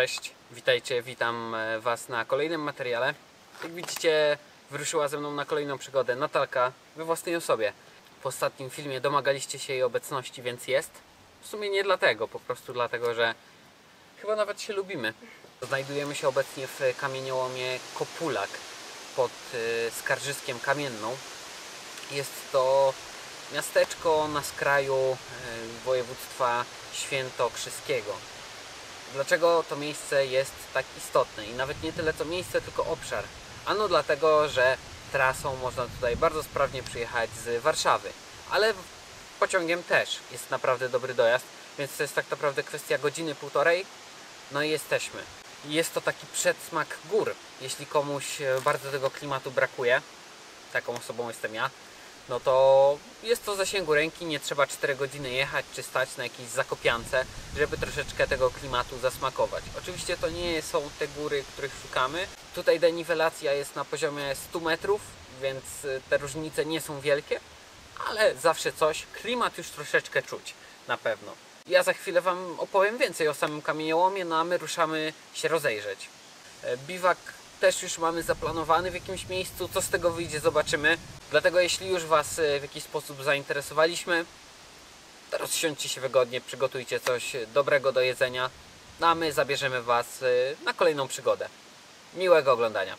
Cześć, witajcie, witam Was na kolejnym materiale. Jak widzicie, wyruszyła ze mną na kolejną przygodę Natalka we własnej osobie. W ostatnim filmie domagaliście się jej obecności, więc jest. W sumie nie dlatego, po prostu dlatego, że chyba nawet się lubimy. Znajdujemy się obecnie w kamieniołomie Kopulak pod Skarżyskiem Kamienną. Jest to miasteczko na skraju województwa świętokrzyskiego. Dlaczego to miejsce jest tak istotne? I nawet nie tyle co miejsce, tylko obszar. Ano dlatego, że trasą można tutaj bardzo sprawnie przyjechać z Warszawy. Ale pociągiem też jest naprawdę dobry dojazd, więc to jest tak naprawdę kwestia godziny, półtorej. No i jesteśmy. Jest to taki przedsmak gór. Jeśli komuś bardzo tego klimatu brakuje, taką osobą jestem ja, no to jest to w zasięgu ręki, nie trzeba 4 godziny jechać czy stać na jakiejś zakopiance, żeby troszeczkę tego klimatu zasmakować. Oczywiście to nie są te góry, których szukamy. Tutaj deniwelacja jest na poziomie 100 metrów, więc te różnice nie są wielkie, ale zawsze coś. Klimat już troszeczkę czuć, na pewno. Ja za chwilę Wam opowiem więcej o samym kamieniołomie, no a my ruszamy się rozejrzeć. Biwak też już mamy zaplanowany w jakimś miejscu, co z tego wyjdzie, zobaczymy. Dlatego jeśli już Was w jakiś sposób zainteresowaliśmy, to rozsiądźcie się wygodnie, przygotujcie coś dobrego do jedzenia, no a my zabierzemy Was na kolejną przygodę. Miłego oglądania.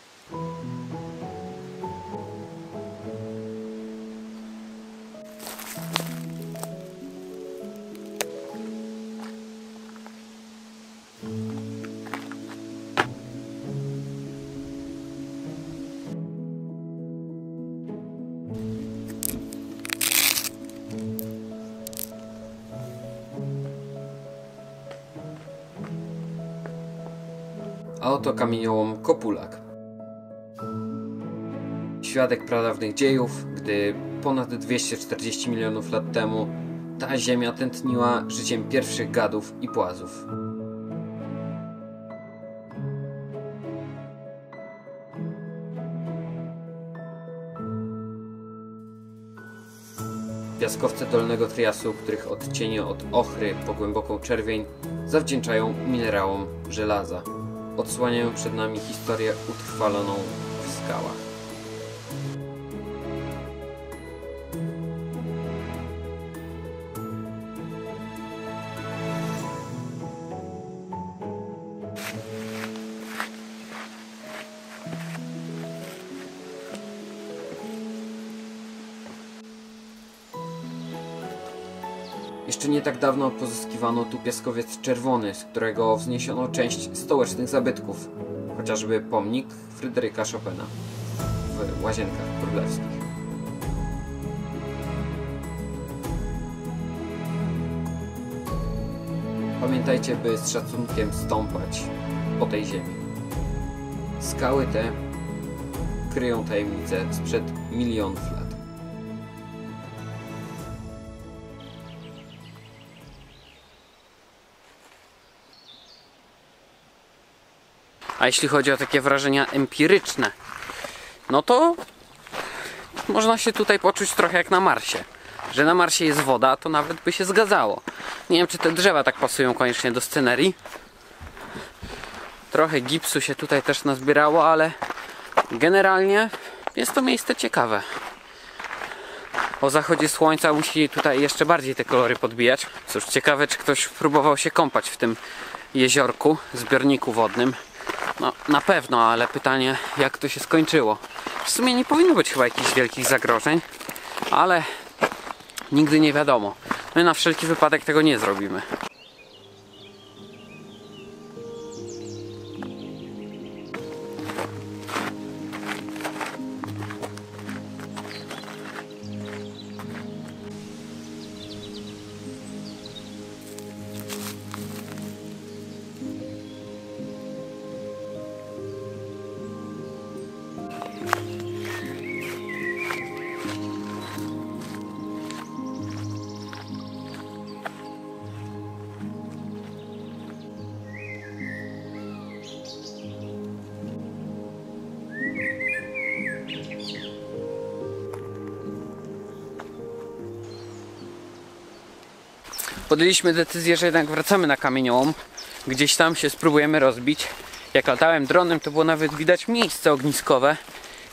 A oto kamieniołom Kopulak. Świadek pradawnych dziejów, gdy ponad 240 milionów lat temu ta ziemia tętniła życiem pierwszych gadów i płazów. Piaskowce Dolnego Triasu, których odcienie od ochry po głęboką czerwień zawdzięczają minerałom żelaza. Odsłaniają przed nami historię utrwaloną w skałach. Jeszcze nie tak dawno pozyskiwano tu piaskowiec czerwony, z którego wzniesiono część stołecznych zabytków, chociażby pomnik Fryderyka Chopina w Łazienkach Królewskich. Pamiętajcie, by z szacunkiem stąpać po tej ziemi. Skały te kryją tajemnice sprzed milionów lat. A jeśli chodzi o takie wrażenia empiryczne, no to można się tutaj poczuć trochę jak na Marsie. Że na Marsie jest woda, to nawet by się zgadzało. Nie wiem, czy te drzewa tak pasują koniecznie do scenerii. Trochę gipsu się tutaj też nazbierało, ale generalnie jest to miejsce ciekawe. O zachodzie słońca musi tutaj jeszcze bardziej te kolory podbijać. Cóż, ciekawe, czy ktoś próbował się kąpać w tym jeziorku, zbiorniku wodnym. No na pewno, ale pytanie, jak to się skończyło. W sumie nie powinno być chyba jakichś wielkich zagrożeń, ale nigdy nie wiadomo. My na wszelki wypadek tego nie zrobimy. podjęliśmy decyzję, że jednak wracamy na kamieniołom. gdzieś tam się spróbujemy rozbić. Jak latałem dronem, to było nawet widać miejsce ogniskowe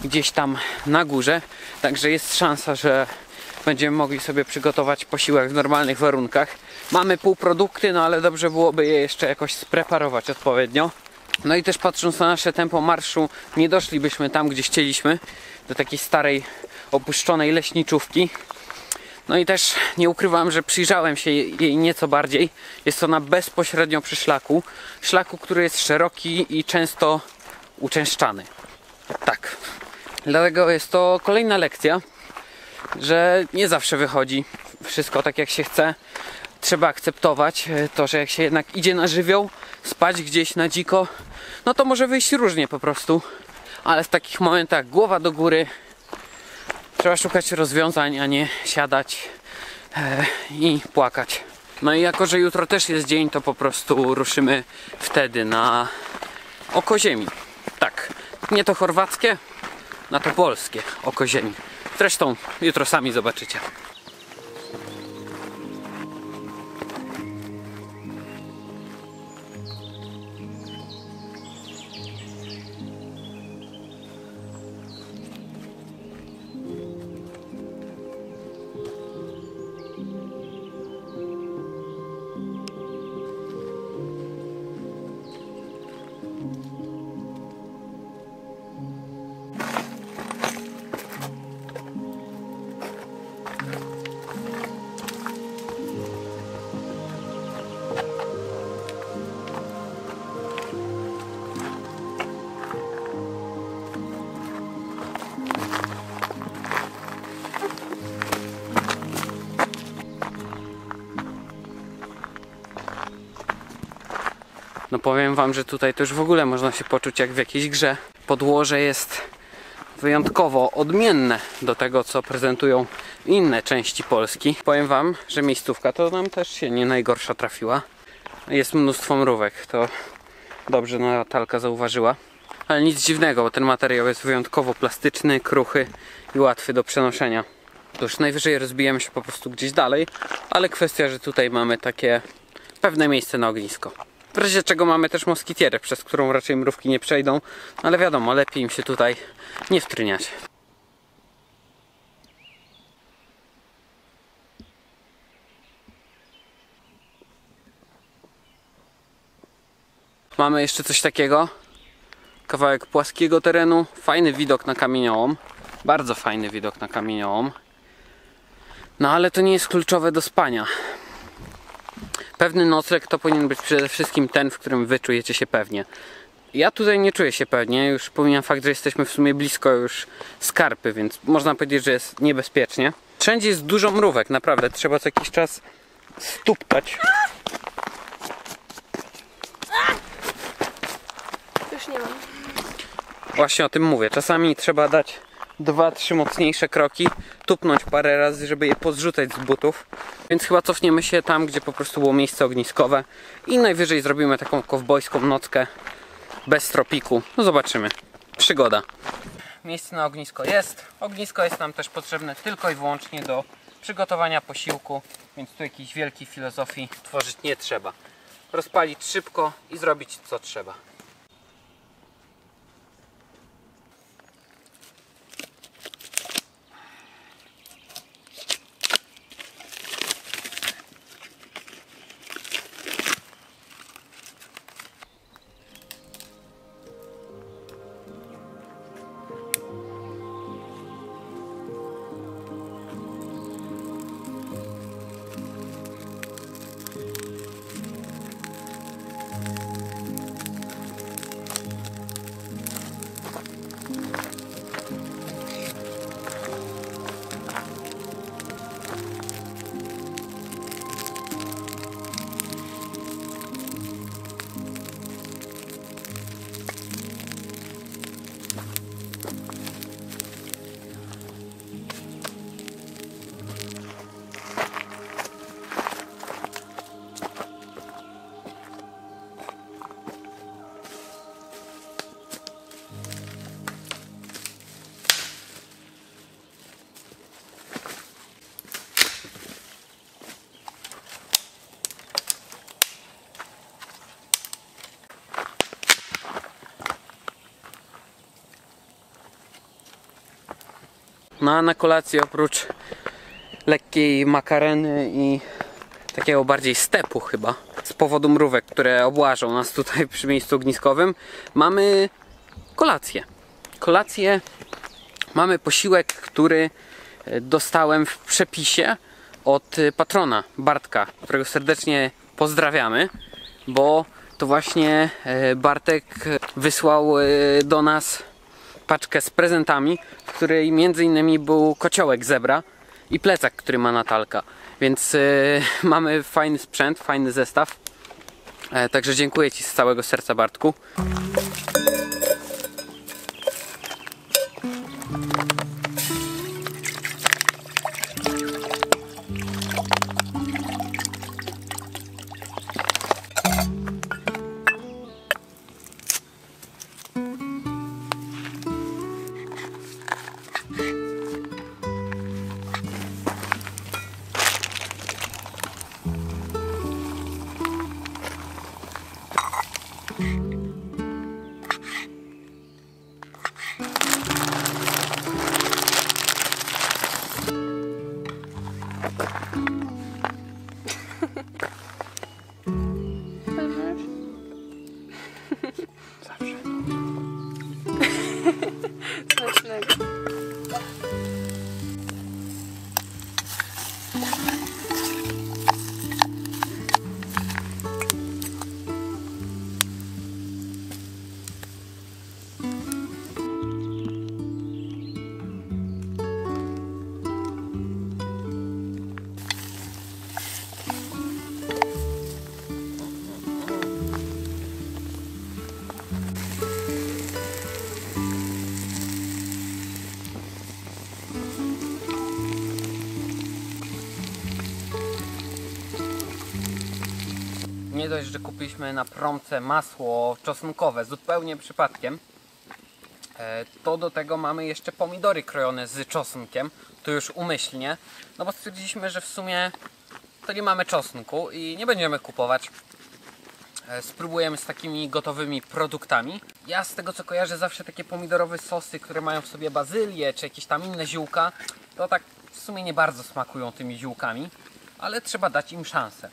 gdzieś tam na górze, także jest szansa, że będziemy mogli sobie przygotować posiłek w normalnych warunkach. Mamy półprodukty, no ale dobrze byłoby je jeszcze jakoś spreparować odpowiednio. No i też patrząc na nasze tempo marszu, nie doszlibyśmy tam, gdzie chcieliśmy, do takiej starej, opuszczonej leśniczówki. No i też nie ukrywam, że przyjrzałem się jej nieco bardziej. Jest ona bezpośrednio przy szlaku. Szlaku, który jest szeroki i często uczęszczany. Tak. Dlatego jest to kolejna lekcja, że nie zawsze wychodzi wszystko tak jak się chce. Trzeba akceptować to, że jak się jednak idzie na żywioł, spać gdzieś na dziko, no to może wyjść różnie po prostu. Ale w takich momentach głowa do góry, trzeba szukać rozwiązań, a nie siadać i płakać. No i jako, że jutro też jest dzień, to po prostu ruszymy wtedy na oko ziemi. Tak, nie to chorwackie, na to polskie oko ziemi. Zresztą jutro sami zobaczycie. No powiem wam, że tutaj to już w ogóle można się poczuć jak w jakiejś grze. Podłoże jest wyjątkowo odmienne do tego, co prezentują inne części Polski. Powiem wam, że miejscówka to nam też się nie najgorsza trafiła. Jest mnóstwo mrówek, to dobrze Natalka zauważyła. Ale nic dziwnego, bo ten materiał jest wyjątkowo plastyczny, kruchy i łatwy do przenoszenia. To już najwyżej rozbijemy się po prostu gdzieś dalej, ale kwestia, że tutaj mamy takie pewne miejsce na ognisko. W razie czego mamy też moskitierę, przez którą raczej mrówki nie przejdą, ale wiadomo, lepiej im się tutaj nie wtryniać. Mamy jeszcze coś takiego. Kawałek płaskiego terenu, fajny widok na kamieniołom. Bardzo fajny widok na kamieniołom. No ale to nie jest kluczowe do spania. Pewny nocleg to powinien być przede wszystkim ten, w którym wy czujecie się pewnie. Ja tutaj nie czuję się pewnie, już pomijam fakt, że jesteśmy w sumie blisko już skarpy, więc można powiedzieć, że jest niebezpiecznie. Wszędzie jest dużo mrówek, naprawdę, trzeba co jakiś czas stuptać. Już nie mam. Właśnie o tym mówię, czasami trzeba dać 2-3 mocniejsze kroki, tupnąć parę razy, żeby je pozrzucać z butów. Więc chyba cofniemy się tam, gdzie po prostu było miejsce ogniskowe i najwyżej zrobimy taką kowbojską nockę bez tropiku. No zobaczymy. Przygoda. Miejsce na ognisko jest. Ognisko jest nam też potrzebne tylko i wyłącznie do przygotowania posiłku, więc tu jakiejś wielkiej filozofii tworzyć nie trzeba. Rozpalić szybko i zrobić co trzeba. No a na kolację oprócz lekkiej makareny i takiego bardziej stepu chyba, z powodu mrówek, które obłażą nas tutaj przy miejscu ogniskowym, mamy kolację. Mamy posiłek, który dostałem w przepisie od patrona Bartka, którego serdecznie pozdrawiamy, bo to właśnie Bartek wysłał do nas paczkę z prezentami, w której między innymi był kociołek zebra i plecak, który ma Natalka. Więc mamy fajny sprzęt, fajny zestaw. Także dziękuję Ci z całego serca, Bartku. Smacznego. Nie dość, że kupiliśmy na promce masło czosnkowe zupełnie przypadkiem, to do tego mamy jeszcze pomidory krojone z czosnkiem, to już umyślnie, no bo stwierdziliśmy, że w sumie to nie mamy czosnku i nie będziemy kupować. Spróbujemy z takimi gotowymi produktami. Ja z tego co kojarzę, zawsze takie pomidorowe sosy, które mają w sobie bazylię czy jakieś tam inne ziółka, to tak w sumie nie bardzo smakują tymi ziółkami, ale trzeba dać im szansę.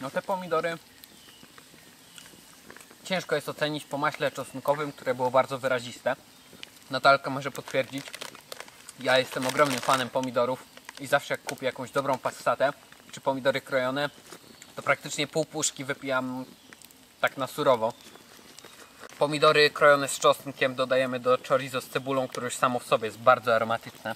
No te pomidory ciężko jest ocenić po maśle czosnkowym, które było bardzo wyraziste. Natalka może potwierdzić. Ja jestem ogromnym fanem pomidorów i zawsze jak kupię jakąś dobrą passatę czy pomidory krojone, to praktycznie pół puszki wypijam tak na surowo. Pomidory krojone z czosnkiem dodajemy do chorizo z cebulą, które już samo w sobie jest bardzo aromatyczne.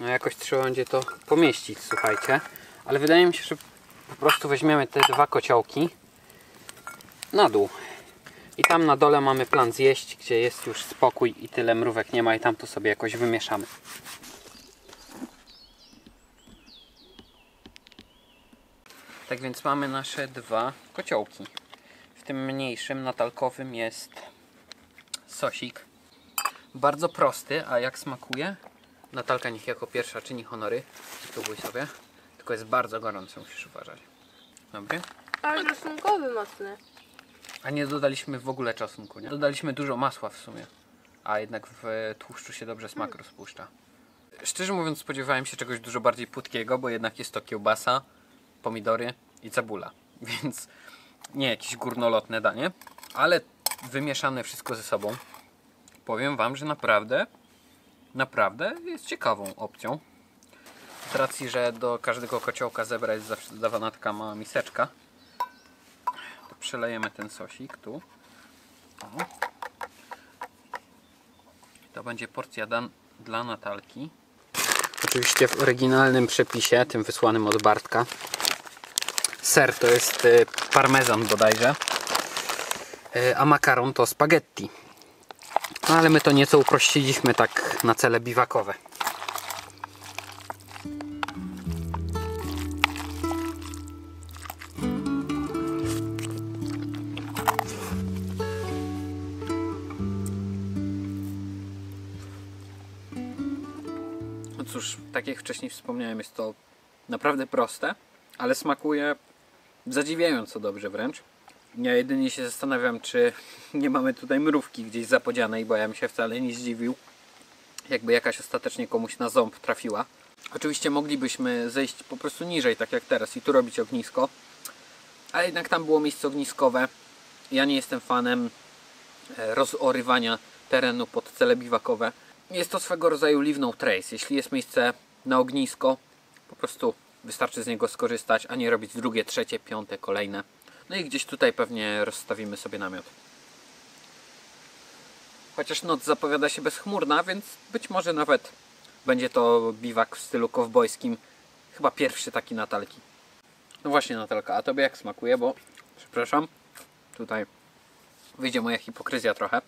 No jakoś trzeba będzie to pomieścić, słuchajcie. Ale wydaje mi się, że po prostu weźmiemy te dwa kociołki na dół. I tam na dole mamy plan zjeść, gdzie jest już spokój i tyle mrówek nie ma i tam to sobie jakoś wymieszamy. Tak więc mamy nasze dwa kociołki. W tym mniejszym, natalkowym jest sosik. Bardzo prosty, a jak smakuje? Natalka niech jako pierwsza czyni honory. Spróbuj sobie. Tylko jest bardzo gorący, musisz uważać. Dobry? Ale czosnkowy mocny. A nie dodaliśmy w ogóle czosnku, nie? Dodaliśmy dużo masła w sumie. A jednak w tłuszczu się dobrze smak rozpuszcza. Szczerze mówiąc spodziewałem się czegoś dużo bardziej płytkiego, bo jednak jest to kiełbasa, pomidory i cebula. Więc nie jakieś górnolotne danie. Ale wymieszane wszystko ze sobą. Powiem wam, że naprawdę jest ciekawą opcją. Z racji, że do każdego kociołka zebra jest zawsze dodawana taka mała miseczka, to przelejemy ten sosik tu. O. To będzie porcja dla Natalki. Oczywiście w oryginalnym przepisie, tym wysłanym od Bartka. Ser to jest parmezan bodajże, a makaron to spaghetti. No ale my to nieco uprościliśmy tak na cele biwakowe. No cóż, tak jak wcześniej wspomniałem, jest to naprawdę proste, ale smakuje zadziwiająco dobrze wręcz. Ja jedynie się zastanawiam, czy nie mamy tutaj mrówki gdzieś zapodzianej, bo ja bym się wcale nie zdziwił, jakby jakaś ostatecznie komuś na ząb trafiła. Oczywiście moglibyśmy zejść po prostu niżej, tak jak teraz, i tu robić ognisko, ale jednak tam było miejsce ogniskowe. Ja nie jestem fanem rozorywania terenu pod cele biwakowe. Jest to swego rodzaju leave no trace. Jeśli jest miejsce na ognisko, po prostu wystarczy z niego skorzystać, a nie robić drugie, trzecie, piąte, kolejne. No i gdzieś tutaj pewnie rozstawimy sobie namiot. Chociaż noc zapowiada się bezchmurna, więc być może nawet będzie to biwak w stylu kowbojskim. Chyba pierwszy taki Natalki. No właśnie, Natalka, a tobie jak smakuje? Bo, przepraszam, tutaj wyjdzie moja hipokryzja trochę.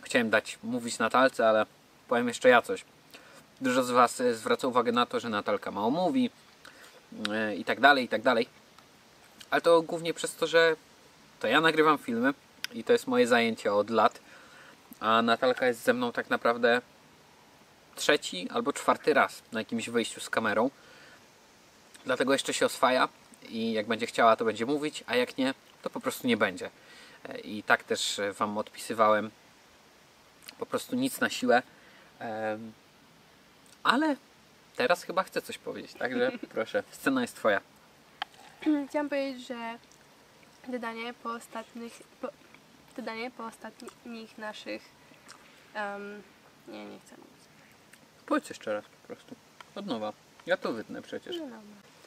Chciałem mówić Natalce, ale powiem jeszcze ja coś. Dużo z was zwraca uwagę na to, że Natalka mało mówi i tak dalej, i tak dalej. Ale to głównie przez to, że to ja nagrywam filmy i to jest moje zajęcie od lat, a Natalka jest ze mną tak naprawdę trzeci albo czwarty raz na jakimś wyjściu z kamerą. Dlatego jeszcze się oswaja i jak będzie chciała, to będzie mówić, a jak nie, to po prostu nie będzie. I tak też wam odpisywałem, po prostu nic na siłę, ale teraz chyba chcę coś powiedzieć, także proszę, scena jest twoja. Chciałam powiedzieć, że dodanie po ostatnich naszych... nie chcę mówić. Powiedz jeszcze raz po prostu, od nowa. Ja to wytnę przecież. No dobra.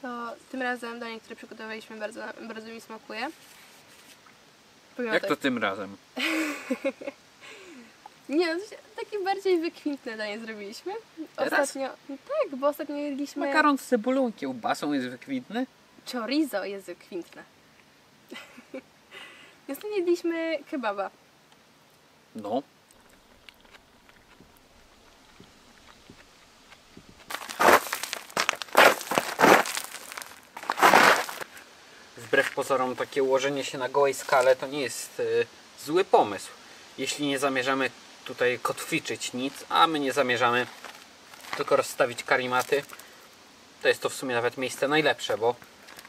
To tym razem danie, które przygotowaliśmy, bardzo mi smakuje. Pomimo Jak to tym razem? Nie, no, takie bardziej wykwintne danie zrobiliśmy. Teraz? Ostatnio, tak, bo ostatnio jedliśmy... Makaron z cebulą, kiełbasą jest wykwintny? Chorizo jest wykwintne. Ostatnio jedliśmy kebaba. No. Wbrew pozorom takie ułożenie się na gołej skale to nie jest zły pomysł. Jeśli nie zamierzamy tutaj kotwiczyć nic, a my nie zamierzamy tylko rozstawić karimaty, to jest to w sumie nawet miejsce najlepsze, bo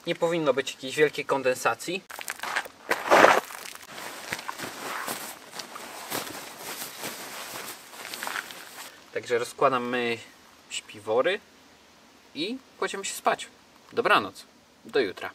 nie powinno być jakiejś wielkiej kondensacji. Także rozkładamy śpiwory i kładziemy się spać. Dobranoc. Do jutra.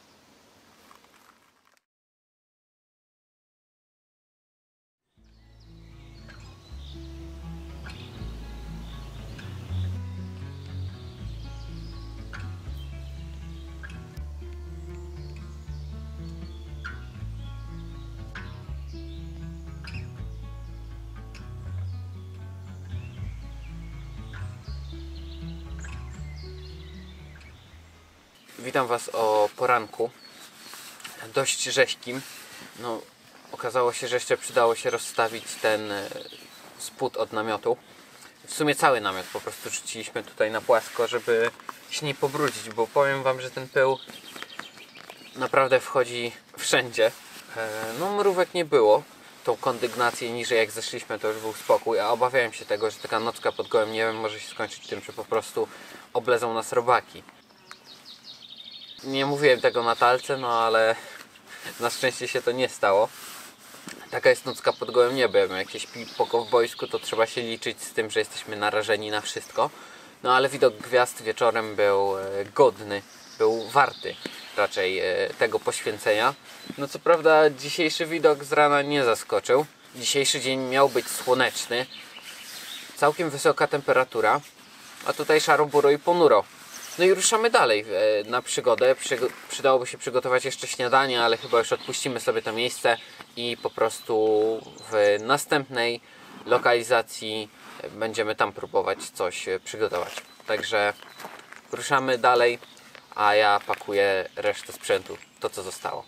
Witam Was o poranku, dość rzeźkim. No, okazało się, że jeszcze przydało się rozstawić ten spód od namiotu. W sumie cały namiot po prostu rzuciliśmy tutaj na płasko, żeby się nie pobrudzić, bo powiem Wam, że ten pył naprawdę wchodzi wszędzie. No, mrówek nie było. Tą kondygnację niżej jak zeszliśmy, to już był spokój, a obawiałem się tego, że taka nocka pod gołym niebem może się skończyć tym, że po prostu oblezą nas robaki. Nie mówiłem tego Natalce, no ale na szczęście się to nie stało. Taka jest nocka pod gołym niebem. Jak się śpi po kowbojsku, to trzeba się liczyć z tym, że jesteśmy narażeni na wszystko. No ale widok gwiazd wieczorem był godny, był warty raczej tego poświęcenia. No co prawda dzisiejszy widok z rana nie zaskoczył. Dzisiejszy dzień miał być słoneczny. Całkiem wysoka temperatura, a tutaj szaro, buro i ponuro. No i ruszamy dalej na przygodę. Przydałoby się przygotować jeszcze śniadanie, ale chyba już odpuścimy sobie to miejsce i po prostu w następnej lokalizacji będziemy tam próbować coś przygotować. Także ruszamy dalej, a ja pakuję resztę sprzętu, to co zostało.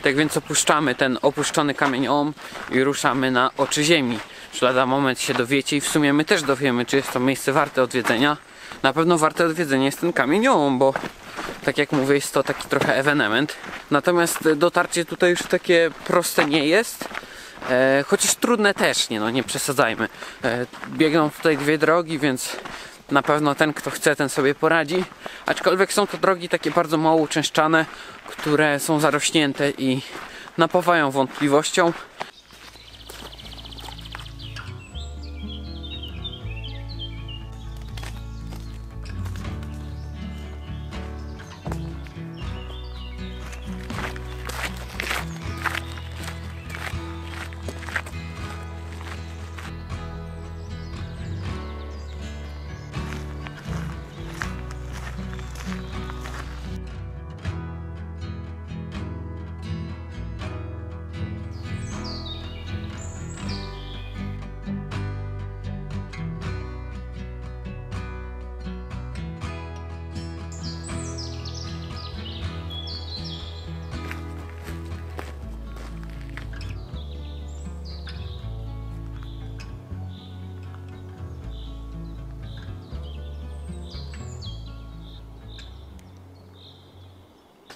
Tak więc opuszczamy ten opuszczony kamieniołom i ruszamy na oczy ziemi. Już lada moment się dowiecie i w sumie my też dowiemy, czy jest to miejsce warte odwiedzenia. Na pewno warte odwiedzenia jest ten kamieniołom, bo tak jak mówię, jest to taki trochę ewenement. Natomiast dotarcie tutaj już takie proste nie jest. Chociaż trudne też, nie przesadzajmy. Biegną tutaj dwie drogi, więc na pewno ten, kto chce, ten sobie poradzi. Aczkolwiek są to drogi takie bardzo mało uczęszczane, które są zarośnięte i napawają wątpliwością.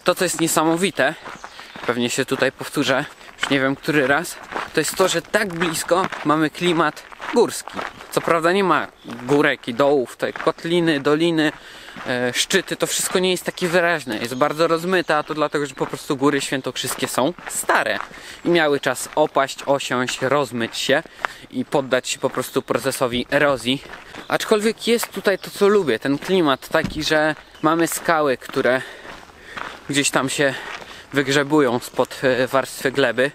To, co jest niesamowite, pewnie się tutaj powtórzę, już nie wiem który raz, to jest to, że tak blisko mamy klimat górski. Co prawda nie ma górek i dołów, te kotliny, doliny, szczyty, to wszystko nie jest takie wyraźne, jest bardzo rozmyte, a to dlatego, że po prostu góry świętokrzyskie są stare i miały czas opaść, osiąść, rozmyć się i poddać się po prostu procesowi erozji. Aczkolwiek jest tutaj to, co lubię, ten klimat taki, że mamy skały, które gdzieś tam się wygrzebują spod warstwy gleby.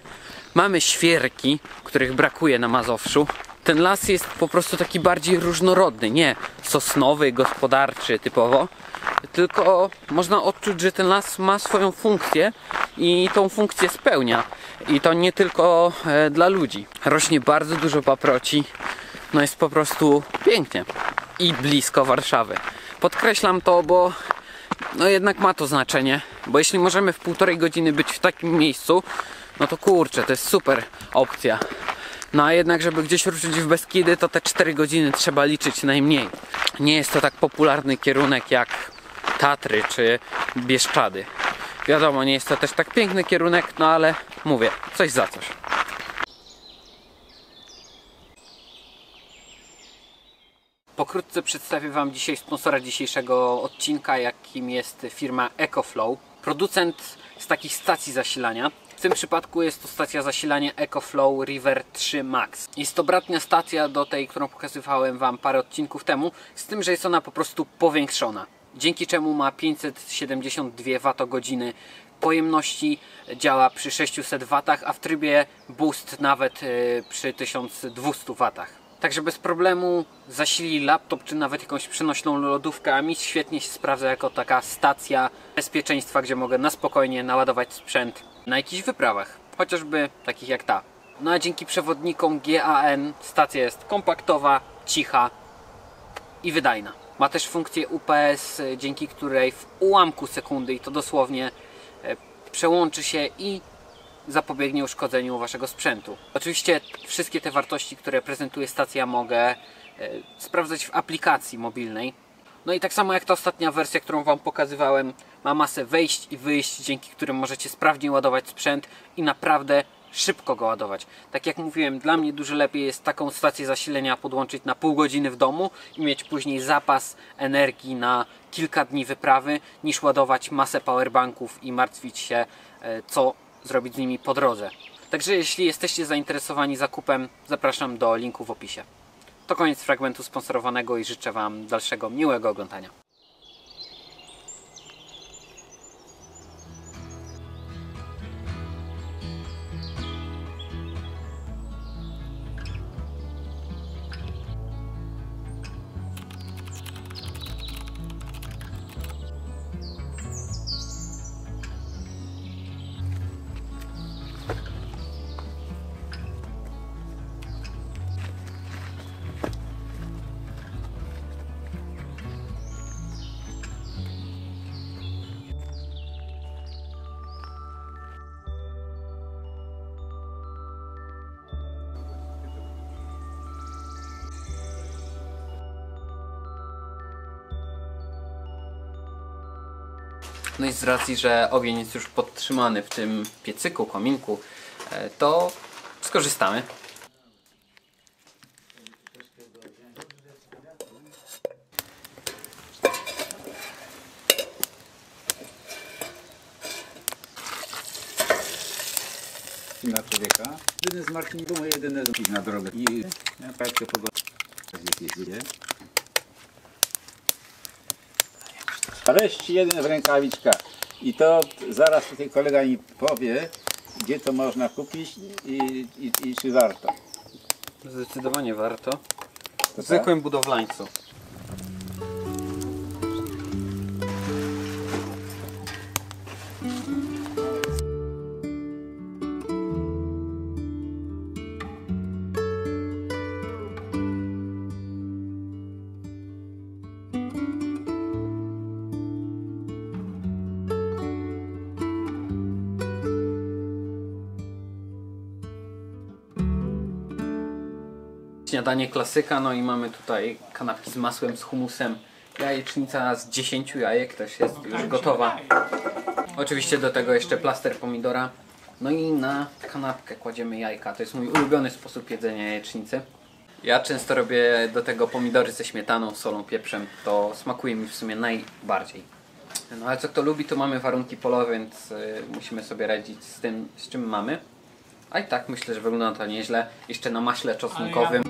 Mamy świerki, których brakuje na Mazowszu. Ten las jest po prostu taki bardziej różnorodny, nie sosnowy, gospodarczy typowo, tylko można odczuć, że ten las ma swoją funkcję i tą funkcję spełnia. I to nie tylko dla ludzi. Rośnie bardzo dużo paproci, no jest po prostu pięknie i blisko Warszawy. Podkreślam to, bo no jednak ma to znaczenie, bo jeśli możemy w 1,5 godziny być w takim miejscu, no to kurczę, to jest super opcja. No a jednak, żeby gdzieś ruszyć w Beskidy, to te 4 godziny trzeba liczyć najmniej. Nie jest to tak popularny kierunek jak Tatry czy Bieszczady. Wiadomo, nie jest to też tak piękny kierunek, no ale mówię, coś za coś. Pokrótce przedstawię Wam dzisiaj sponsora dzisiejszego odcinka, jakim jest firma EcoFlow. Producent z takich stacji zasilania. W tym przypadku jest to stacja zasilania EcoFlow River 3 Max. Jest to bratnia stacja do tej, którą pokazywałem Wam parę odcinków temu, z tym, że jest ona po prostu powiększona. Dzięki czemu ma 572 Wh pojemności, działa przy 600 W, a w trybie boost nawet przy 1200 W. Także bez problemu zasili laptop czy nawet jakąś przenośną lodówkę, a mi świetnie się sprawdza jako taka stacja bezpieczeństwa, gdzie mogę na spokojnie naładować sprzęt na jakichś wyprawach, chociażby takich jak ta. No a dzięki przewodnikom GAN stacja jest kompaktowa, cicha i wydajna. Ma też funkcję UPS, dzięki której w ułamku sekundy, i to dosłownie, przełączy się i zapobiegnie uszkodzeniu waszego sprzętu. Oczywiście wszystkie te wartości, które prezentuje stacja, mogę sprawdzać w aplikacji mobilnej. No i tak samo jak ta ostatnia wersja, którą Wam pokazywałem, ma masę wejść i wyjść, dzięki którym możecie sprawnie ładować sprzęt i naprawdę szybko go ładować. Tak jak mówiłem, dla mnie dużo lepiej jest taką stację zasilenia podłączyć na pół godziny w domu i mieć później zapas energii na kilka dni wyprawy, niż ładować masę powerbanków i martwić się, co zrobić z nimi po drodze. Także jeśli jesteście zainteresowani zakupem, zapraszam do linku w opisie. To koniec fragmentu sponsorowanego i życzę Wam dalszego miłego oglądania. No i z racji, że ogień jest już podtrzymany w tym piecyku, kominku, to skorzystamy. Na człowieka. Jedyny z Marcin było jedyne z na drogę. I tak się pogoda jest. Reszcie jeden w rękawiczkach. I to zaraz tutaj kolega mi powie, gdzie to można kupić i czy warto. Zdecydowanie warto. W To zwykłym budowlańcu. Śniadanie klasyka, no i mamy tutaj kanapki z masłem, z humusem, jajecznica z 10 jajek też jest już gotowa. Oczywiście do tego jeszcze plaster pomidora. No i na kanapkę kładziemy jajka, to jest mój ulubiony sposób jedzenia jajecznicy. Ja często robię do tego pomidory ze śmietaną, solą, pieprzem, to smakuje mi w sumie najbardziej. No ale co kto lubi, to mamy warunki polowe, więc musimy sobie radzić z tym, z czym mamy. A i tak myślę, że wygląda to nieźle. Jeszcze na maśle czosnkowym.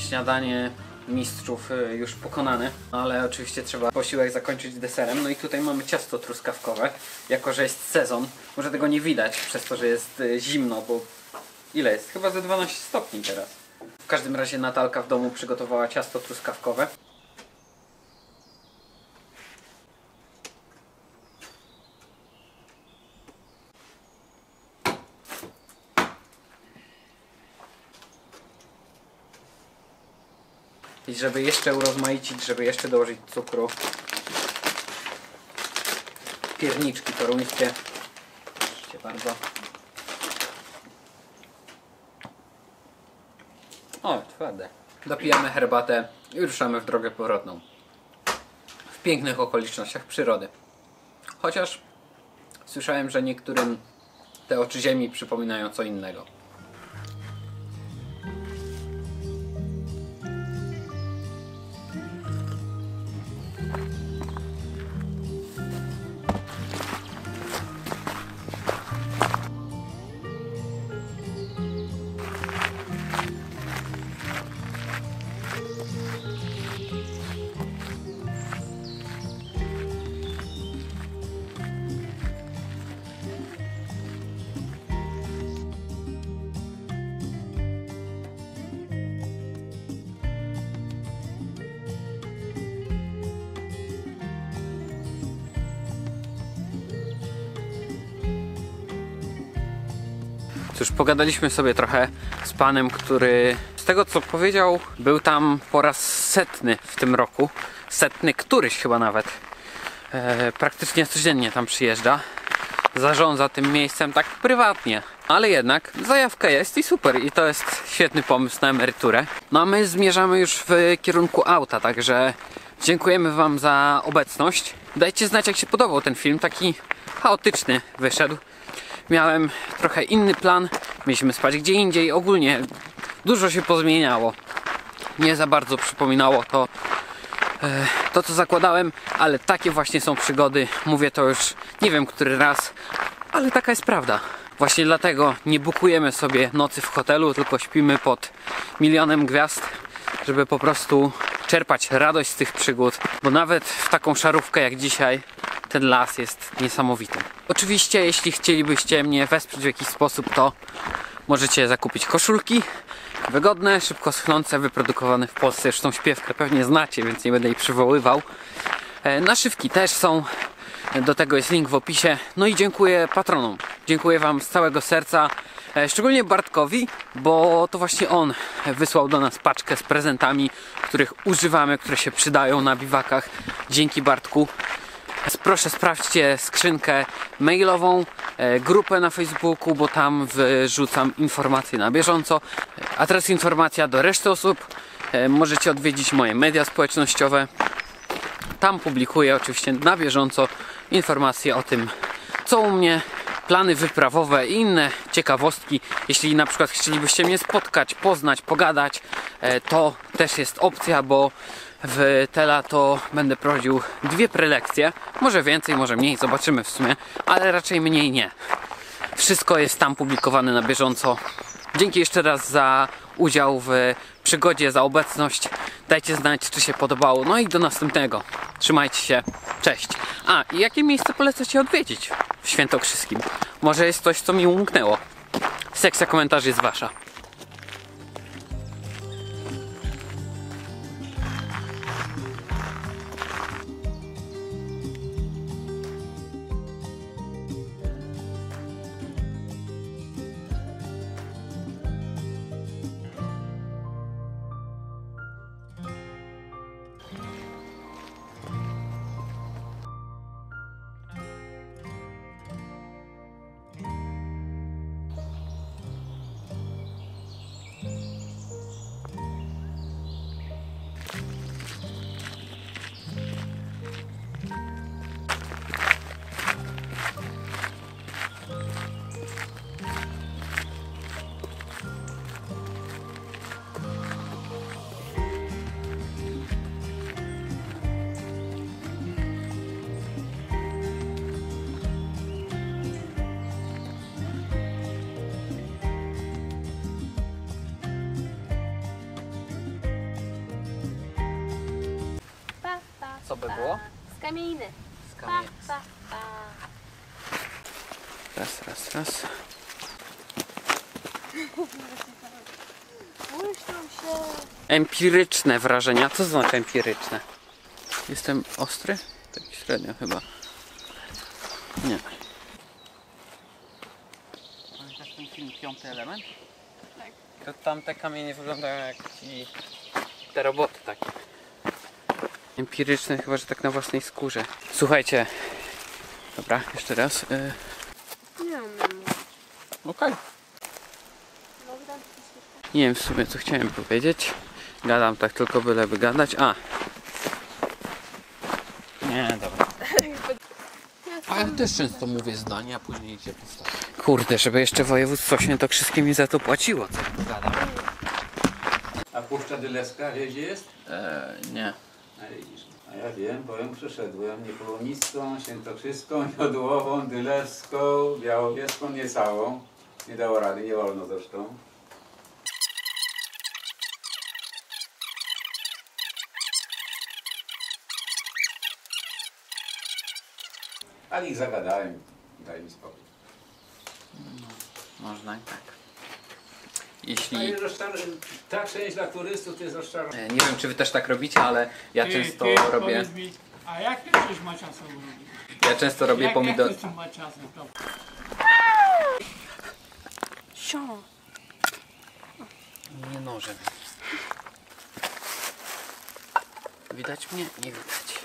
Śniadanie mistrzów już pokonane, ale oczywiście trzeba posiłek zakończyć deserem. No i tutaj mamy ciasto truskawkowe, jako że jest sezon. Może tego nie widać przez to, że jest zimno, bo ile jest? Chyba ze 12 stopni teraz. W każdym razie Natalka w domu przygotowała ciasto truskawkowe. I żeby jeszcze urozmaicić, żeby jeszcze dołożyć cukru, pierniczki toruńskie. Proszę bardzo. O, twarde. Dopijamy herbatę i ruszamy w drogę powrotną. W pięknych okolicznościach przyrody. Chociaż słyszałem, że niektórym te oczy ziemi przypominają co innego. Cóż, pogadaliśmy sobie trochę z panem, który z tego co powiedział był tam po raz setny w tym roku. Setny któryś chyba nawet. Praktycznie codziennie tam przyjeżdża. Zarządza tym miejscem tak prywatnie. Ale jednak zajawka jest i super. I to jest świetny pomysł na emeryturę. No a my zmierzamy już w kierunku auta, także dziękujemy wam za obecność. Dajcie znać jak się podobał ten film. Taki chaotyczny wyszedł. Miałem trochę inny plan. Mieliśmy spać gdzie indziej. Ogólnie dużo się pozmieniało. Nie za bardzo przypominało to co zakładałem, ale takie właśnie są przygody. Mówię to już nie wiem który raz, ale taka jest prawda. Właśnie dlatego nie bukujemy sobie nocy w hotelu, tylko śpimy pod milionem gwiazd, żeby po prostu czerpać radość z tych przygód, bo nawet w taką szarówkę jak dzisiaj ten las jest niesamowity. Oczywiście jeśli chcielibyście mnie wesprzeć w jakiś sposób, to możecie zakupić koszulki wygodne, szybko schnące, wyprodukowane w Polsce. Zresztą śpiewkę pewnie znacie, więc nie będę jej przywoływał. Naszywki też są. Do tego jest link w opisie. No i dziękuję patronom. Dziękuję wam z całego serca. Szczególnie Bartkowi, bo to właśnie on wysłał do nas paczkę z prezentami, których używamy, które się przydają na biwakach. Dzięki Bartku. Proszę sprawdźcie skrzynkę mailową, grupę na Facebooku, bo tam wrzucam informacje na bieżąco. A teraz informacja do reszty osób. Możecie odwiedzić moje media społecznościowe. Tam publikuję oczywiście na bieżąco informacje o tym, co u mnie, plany wyprawowe i inne ciekawostki. Jeśli na przykład chcielibyście mnie spotkać, poznać, pogadać, to też jest opcja, bo w te lato będę prowadził 2 prelekcje. Może więcej, może mniej, zobaczymy w sumie, ale raczej mniej nie. Wszystko jest tam publikowane na bieżąco. Dzięki jeszcze raz za udział w przygodzie, za obecność. Dajcie znać, czy się podobało. No i do następnego. Trzymajcie się. Cześć. A, i jakie miejsce polecacie odwiedzić w Świętokrzyskim? Może jest coś, co mi umknęło. Sekcja komentarzy jest wasza. Co by było? Z kamieniny. Z kamieni. Pa. Raz. Błyszczą się. Empiryczne wrażenia. Co to znaczy empiryczne? Jestem ostry? Tak średnio chyba. Nie. Pamiętasz ten film Piąty Element? Tak. To tam te kamienie wyglądają jak te roboty takie. Empiryczne chyba, że tak na własnej skórze. Słuchajcie. Dobra, jeszcze raz. Nie umiem. Okej. Nie wiem w sumie co chciałem powiedzieć. Gadam tak tylko byleby gadać. A. Nie, dobra. A ja też często mówię zdania, a później idzie postawić. Kurde, żeby jeszcze województwo świętokrzyskie mi za to płaciło, co ja tu gadam. A Puszcza Dylewska, wiesz gdzie jest? Nie. A widzisz. A ja wiem, bo ją przeszedłem. Niepołomicką, Świętokrzyską, Jodłową, Dylewską, Białowieską, nie całą. Nie dało rady, nie wolno zresztą. Ale ich zagadałem. Daj mi spokój. Można i tak. A Jeśli... ta część dla turystów to jest rozczarowana. Nie wiem czy wy też tak robicie, ale ja często robię... Powiedz mi, a jakie coś ma czasem robić? Ja często robię pomidor... Jak ma czasem to? Może być. Widać mnie? Nie widać.